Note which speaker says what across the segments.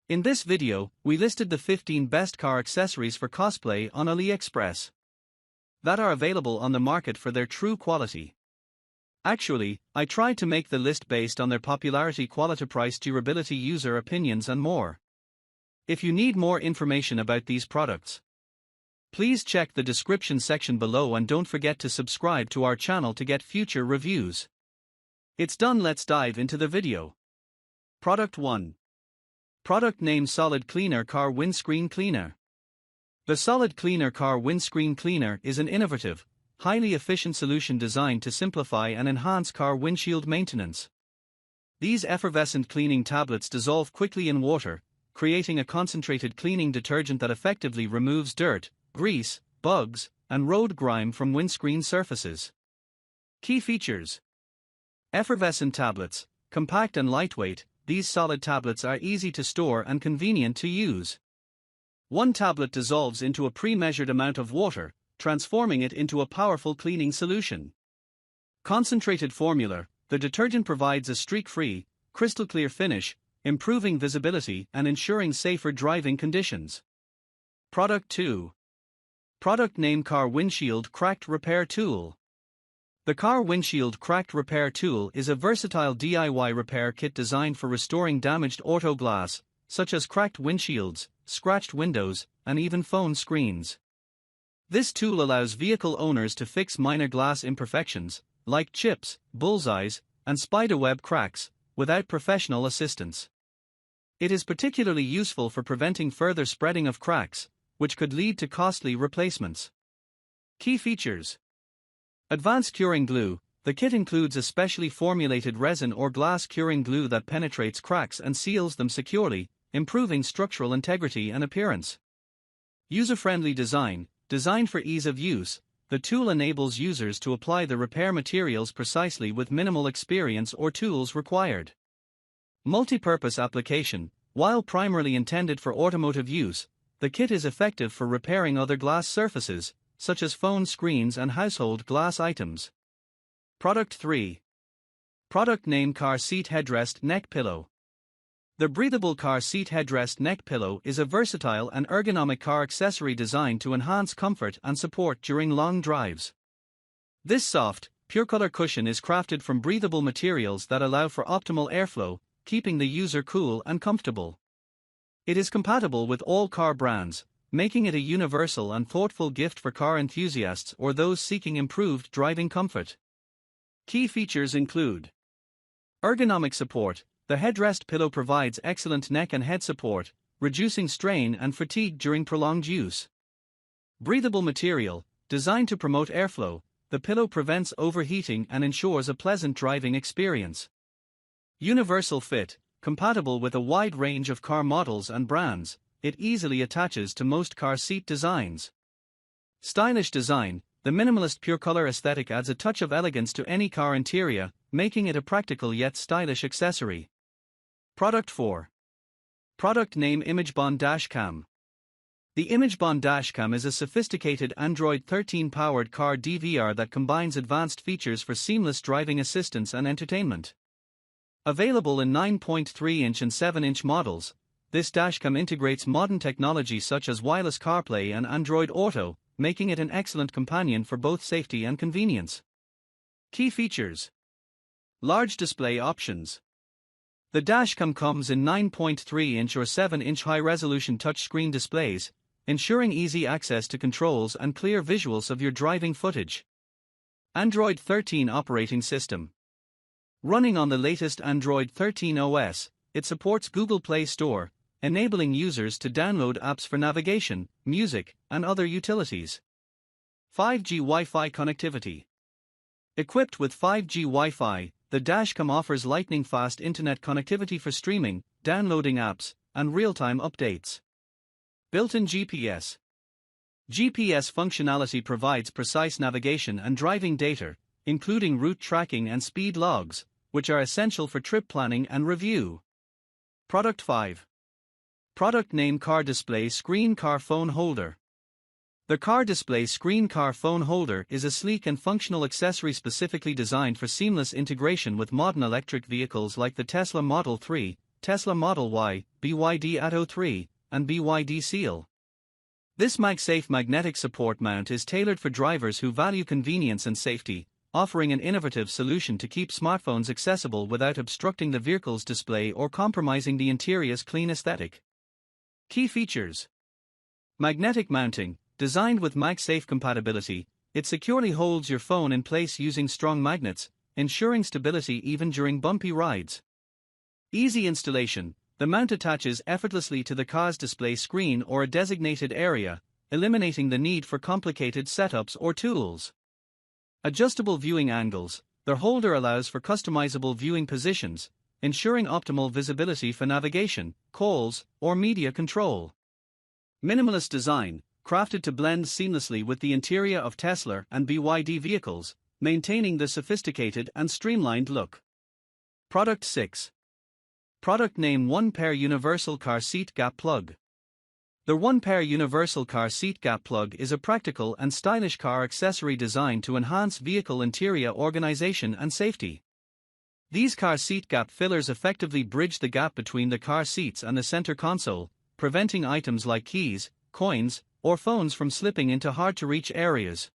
Speaker 1: In this video, we listed the 15 best car accessories for cosplay on AliExpress that are available on the market for their true quality. Actually, I tried to make the list based on their popularity, quality, price, durability, user opinions and more. If you need more information about these products, please check the description section below and don't forget to subscribe to our channel to get future reviews. It's done, let's dive into the video. Product 1. Product name: Solid Cleaner Car Windscreen Cleaner. The Solid Cleaner Car Windscreen Cleaner is an innovative, highly efficient solution designed to simplify and enhance car windshield maintenance. These effervescent cleaning tablets dissolve quickly in water, creating a concentrated cleaning detergent that effectively removes dirt, grease, bugs, and road grime from windscreen surfaces. Key features: effervescent tablets, compact and lightweight. These solid tablets are easy to store and convenient to use. One tablet dissolves into a pre-measured amount of water, transforming it into a powerful cleaning solution. Concentrated formula: the detergent provides a streak-free, crystal-clear finish, improving visibility and ensuring safer driving conditions. Product 2. Product name: Car Windshield Cracked Repair Tool. The Car Windshield Cracked Repair Tool is a versatile DIY repair kit designed for restoring damaged auto glass, such as cracked windshields, scratched windows, and even phone screens. This tool allows vehicle owners to fix minor glass imperfections, like chips, bullseyes, and spiderweb cracks, without professional assistance. It is particularly useful for preventing further spreading of cracks, which could lead to costly replacements. Key features: advanced curing glue. The kit includes a specially formulated resin or glass curing glue that penetrates cracks and seals them securely, improving structural integrity and appearance. User-friendly design. Designed for ease of use, the tool enables users to apply the repair materials precisely with minimal experience or tools required. Multi-purpose application. While primarily intended for automotive use, the kit is effective for repairing other glass surfaces, such as phone screens and household glass items. Product 3. Product name: Car Seat Headrest Neck Pillow. The breathable car seat headrest neck pillow is a versatile and ergonomic car accessory designed to enhance comfort and support during long drives. This soft, pure-color cushion is crafted from breathable materials that allow for optimal airflow, keeping the user cool and comfortable. It is compatible with all car brands, making it a universal and thoughtful gift for car enthusiasts or those seeking improved driving comfort. Key features include ergonomic support. The headrest pillow provides excellent neck and head support, reducing strain and fatigue during prolonged use. Breathable material. Designed to promote airflow, the pillow prevents overheating and ensures a pleasant driving experience. Universal fit. Compatible with a wide range of car models and brands, it easily attaches to most car seat designs. Stylish design. The minimalist pure-color aesthetic adds a touch of elegance to any car interior, making it a practical yet stylish accessory. Product 4. Product name: ImageBond Dashcam. The ImageBond Dashcam is a sophisticated Android 13-powered car DVR that combines advanced features for seamless driving assistance and entertainment. Available in 9.3-inch and 7-inch models, this dashcam integrates modern technology such as wireless CarPlay and Android Auto, making it an excellent companion for both safety and convenience. Key features: large display options. The dashcam comes in 9.3-inch or 7-inch high-resolution touchscreen displays, ensuring easy access to controls and clear visuals of your driving footage. Android 13 operating system. Running on the latest Android 13 OS, it supports Google Play Store, enabling users to download apps for navigation, music, and other utilities. 5G Wi-Fi connectivity. Equipped with 5G Wi-Fi, the dashcam offers lightning-fast internet connectivity for streaming, downloading apps, and real-time updates. Built-in GPS. GPS functionality provides precise navigation and driving data, including route tracking and speed logs, which are essential for trip planning and review. Product 5. Product name: Car Display Screen Car Phone Holder. The Car Display Screen Car Phone Holder is a sleek and functional accessory specifically designed for seamless integration with modern electric vehicles like the Tesla Model 3, Tesla Model Y, BYD Atto 3, and BYD Seal. This MagSafe magnetic support mount is tailored for drivers who value convenience and safety, offering an innovative solution to keep smartphones accessible without obstructing the vehicle's display or compromising the interior's clean aesthetic. Key features: magnetic mounting, designed with MagSafe compatibility, it securely holds your phone in place using strong magnets, ensuring stability even during bumpy rides. Easy installation, the mount attaches effortlessly to the car's display screen or a designated area, eliminating the need for complicated setups or tools. Adjustable viewing angles, the holder allows for customizable viewing positions, ensuring optimal visibility for navigation, calls, or media control. Minimalist design, crafted to blend seamlessly with the interior of Tesla and BYD vehicles, maintaining the sophisticated and streamlined look. Product 6. Product name: 1-pair universal car seat gap plug. The 1-pair universal car seat gap plug is a practical and stylish car accessory designed to enhance vehicle interior organization and safety. These car seat gap fillers effectively bridge the gap between the car seats and the center console, preventing items like keys, coins, or phones from slipping into hard-to-reach areas.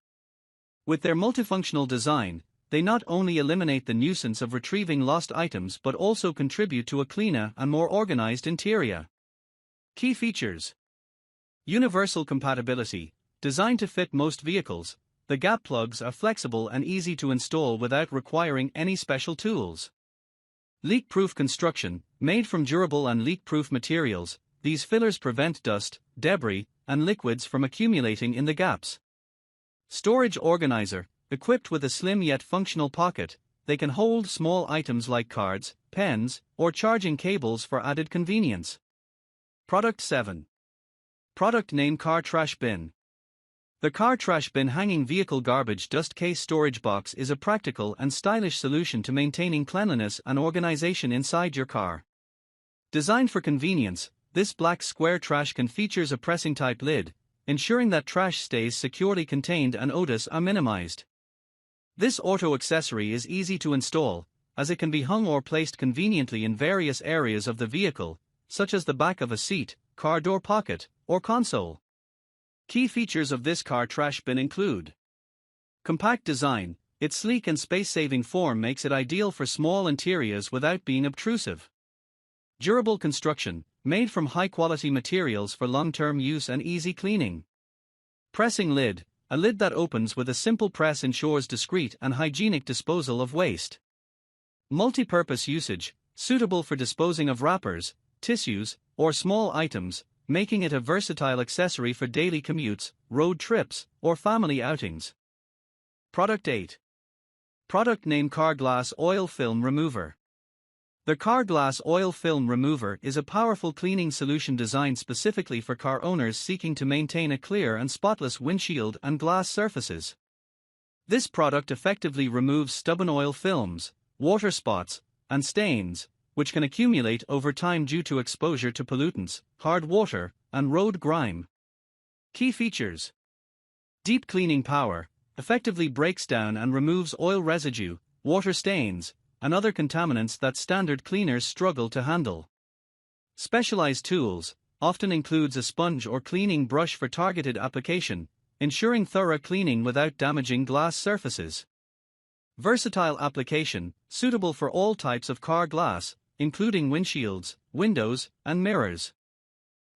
Speaker 1: With their multifunctional design, they not only eliminate the nuisance of retrieving lost items but also contribute to a cleaner and more organized interior. Key features: universal compatibility, designed to fit most vehicles, the gap plugs are flexible and easy to install without requiring any special tools. Leak-proof construction, made from durable and leak-proof materials, these fillers prevent dust, debris, and liquids from accumulating in the gaps. Storage organizer, equipped with a slim yet functional pocket, they can hold small items like cards, pens, or charging cables for added convenience. Product 7. Product name: car trash bin. The car trash bin hanging vehicle garbage dust case storage box is a practical and stylish solution to maintaining cleanliness and organization inside your car. Designed for convenience, this black square trash can features a pressing-type lid, ensuring that trash stays securely contained and odors are minimized. This auto accessory is easy to install, as it can be hung or placed conveniently in various areas of the vehicle, such as the back of a seat, car door pocket, or console. Key features of this car trash bin include: compact design, its sleek and space-saving form makes it ideal for small interiors without being obtrusive. Durable construction, made from high-quality materials for long-term use and easy cleaning. Pressing lid, a lid that opens with a simple press ensures discreet and hygienic disposal of waste. Multi-purpose usage, suitable for disposing of wrappers, tissues, or small items, making it a versatile accessory for daily commutes, road trips, or family outings. Product 8. Product name: car glass oil film remover. The car glass oil film remover is a powerful cleaning solution designed specifically for car owners seeking to maintain a clear and spotless windshield and glass surfaces. This product effectively removes stubborn oil films, water spots, and stains, which can accumulate over time due to exposure to pollutants, hard water, and road grime. Key features: deep cleaning power, effectively breaks down and removes oil residue, water stains, and other contaminants that standard cleaners struggle to handle. Specialized tools, often includes a sponge or cleaning brush for targeted application, ensuring thorough cleaning without damaging glass surfaces. Versatile application, suitable for all types of car glass, including windshields, windows, and mirrors.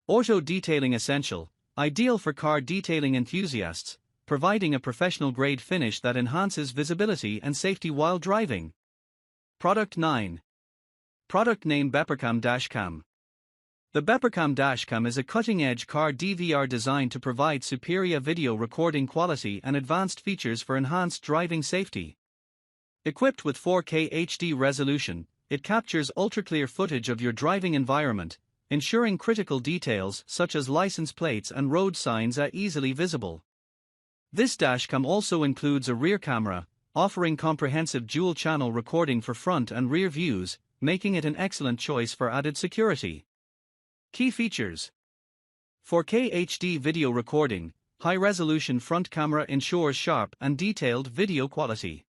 Speaker 1: Auto detailing essential, ideal for car detailing enthusiasts, providing a professional-grade finish that enhances visibility and safety while driving. Product 9. Product name: Beepercam Dashcam. The Beepercam Dashcam is a cutting-edge car DVR designed to provide superior video recording quality and advanced features for enhanced driving safety. Equipped with 4K HD resolution, it captures ultra-clear footage of your driving environment, ensuring critical details such as license plates and road signs are easily visible. This dashcam also includes a rear camera, offering comprehensive dual-channel recording for front and rear views, making it an excellent choice for added security. Key features: 4K HD video recording, high-resolution front camera ensures sharp and detailed video quality.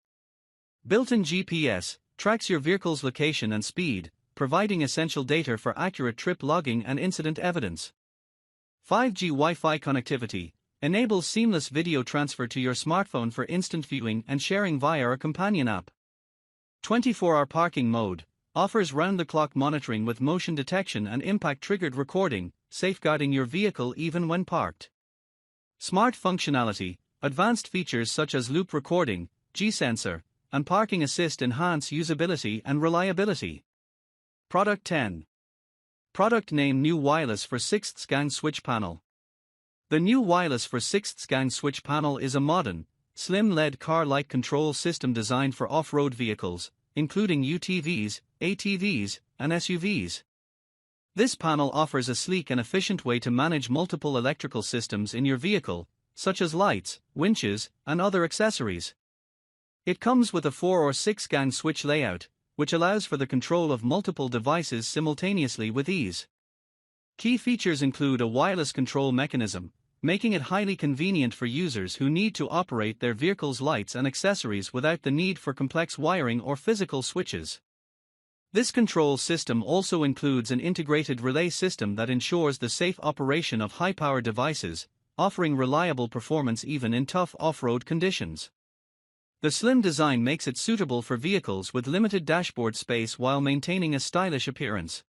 Speaker 1: Built-in GPS, tracks your vehicle's location and speed, providing essential data for accurate trip logging and incident evidence. 5G Wi-Fi connectivity enables seamless video transfer to your smartphone for instant viewing and sharing via a companion app. 24-hour parking mode offers round-the-clock monitoring with motion detection and impact-triggered recording, safeguarding your vehicle even when parked. Smart functionality, advanced features such as loop recording, G-sensor, and parking assist enhance usability and reliability. Product 10. Product name: New Wireless for 6th Gang Switch Panel. The new Wireless for 6th Gang Switch Panel is a modern, slim LED car-like control system designed for off-road vehicles, including UTVs, ATVs, and SUVs. This panel offers a sleek and efficient way to manage multiple electrical systems in your vehicle, such as lights, winches, and other accessories. It comes with a 4 or 6 gang switch layout, which allows for the control of multiple devices simultaneously with ease. Key features include a wireless control mechanism, making it highly convenient for users who need to operate their vehicle's lights and accessories without the need for complex wiring or physical switches. This control system also includes an integrated relay system that ensures the safe operation of high-power devices, offering reliable performance even in tough off-road conditions. The slim design makes it suitable for vehicles with limited dashboard space while maintaining a stylish appearance.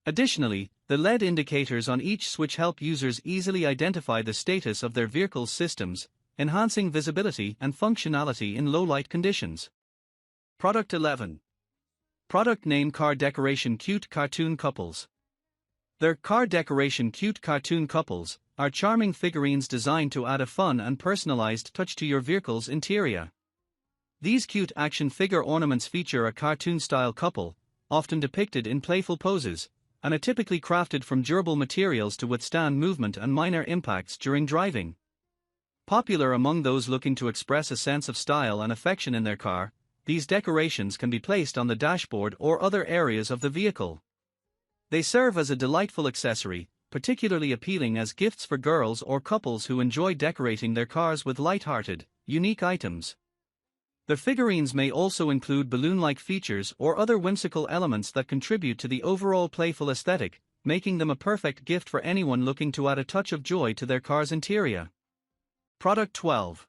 Speaker 1: Additionally, the LED indicators on each switch help users easily identify the status of their vehicle's systems, enhancing visibility and functionality in low-light conditions. Product 11. Product name: Car Decoration Cute Cartoon Couples. Their car decoration cute cartoon couples are charming figurines designed to add a fun and personalized touch to your vehicle's interior. These cute action figure ornaments feature a cartoon-style couple, often depicted in playful poses, and are typically crafted from durable materials to withstand movement and minor impacts during driving. Popular among those looking to express a sense of style and affection in their car, these decorations can be placed on the dashboard or other areas of the vehicle. They serve as a delightful accessory, particularly appealing as gifts for girls or couples who enjoy decorating their cars with light-hearted, unique items. The figurines may also include balloon-like features or other whimsical elements that contribute to the overall playful aesthetic, making them a perfect gift for anyone looking to add a touch of joy to their car's interior. Product 12.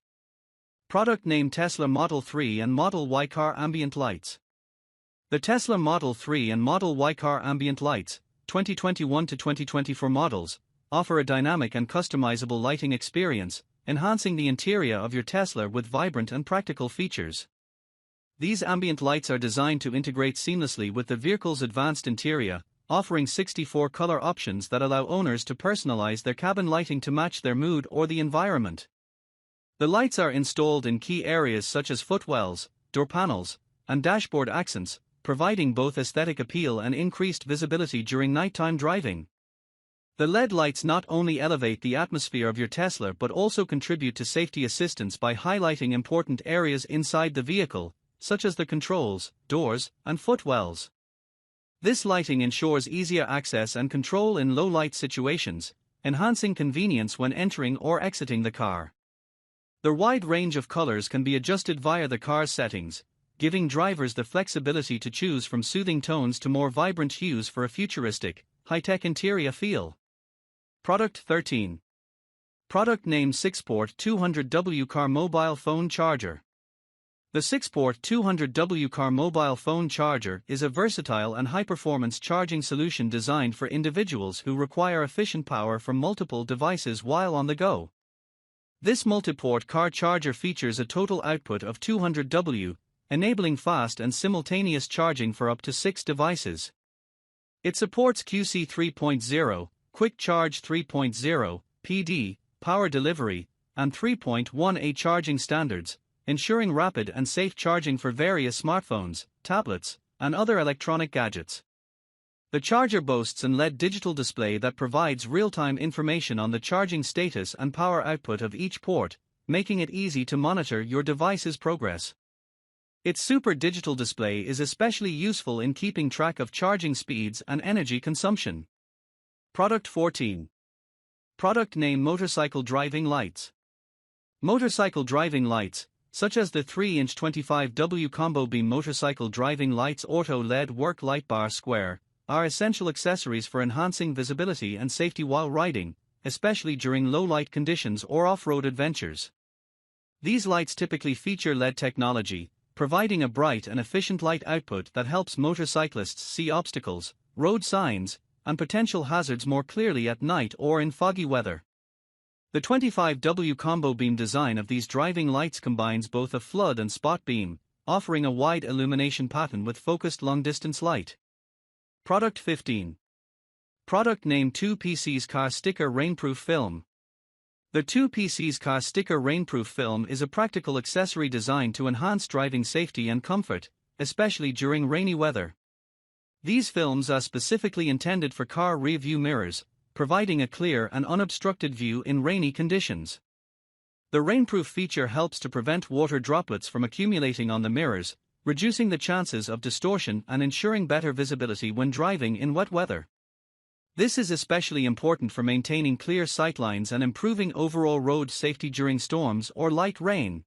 Speaker 1: Product name: Tesla Model 3 and Model Y Car Ambient Lights. The Tesla Model 3 and Model Y Car Ambient Lights, 2021 to 2024 models, offer a dynamic and customizable lighting experience, enhancing the interior of your Tesla with vibrant and practical features. These ambient lights are designed to integrate seamlessly with the vehicle's advanced interior, offering 64 color options that allow owners to personalize their cabin lighting to match their mood or the environment. The lights are installed in key areas such as footwells, door panels, and dashboard accents, providing both aesthetic appeal and increased visibility during nighttime driving. The LED lights not only elevate the atmosphere of your Tesla but also contribute to safety assistance by highlighting important areas inside the vehicle, such as the controls, doors, and footwells. This lighting ensures easier access and control in low-light situations, enhancing convenience when entering or exiting the car. The wide range of colors can be adjusted via the car's settings, giving drivers the flexibility to choose from soothing tones to more vibrant hues for a futuristic, high-tech interior feel. Product 13. Product name: 6-port 200W Car Mobile Phone Charger. The 6-port 200W Car Mobile Phone Charger is a versatile and high-performance charging solution designed for individuals who require efficient power from multiple devices while on the go. This multi-port car charger features a total output of 200W, enabling fast and simultaneous charging for up to 6 devices. It supports QC 3.0, Quick Charge 3.0, PD, power delivery, and 3.1A charging standards, ensuring rapid and safe charging for various smartphones, tablets, and other electronic gadgets. The charger boasts an LED digital display that provides real-time information on the charging status and power output of each port, making it easy to monitor your device's progress. Its super digital display is especially useful in keeping track of charging speeds and energy consumption. Product 14. Product name: Motorcycle Driving Lights. Motorcycle driving lights, such as the 3-inch 25W Combo Beam Motorcycle Driving Lights Auto LED Work Light Bar Square, are essential accessories for enhancing visibility and safety while riding, especially during low light conditions or off-road adventures. These lights typically feature LED technology, providing a bright and efficient light output that helps motorcyclists see obstacles, road signs, and potential hazards more clearly at night or in foggy weather. The 25W Combo Beam design of these driving lights combines both a flood and spot beam, offering a wide illumination pattern with focused long-distance light. Product 15. Product name 2PC's Car Sticker Rainproof Film. The 2PC's Car Sticker Rainproof Film is a practical accessory designed to enhance driving safety and comfort, especially during rainy weather. These films are specifically intended for car rear-view mirrors, providing a clear and unobstructed view in rainy conditions. The rainproof feature helps to prevent water droplets from accumulating on the mirrors, reducing the chances of distortion and ensuring better visibility when driving in wet weather. This is especially important for maintaining clear sightlines and improving overall road safety during storms or light rain.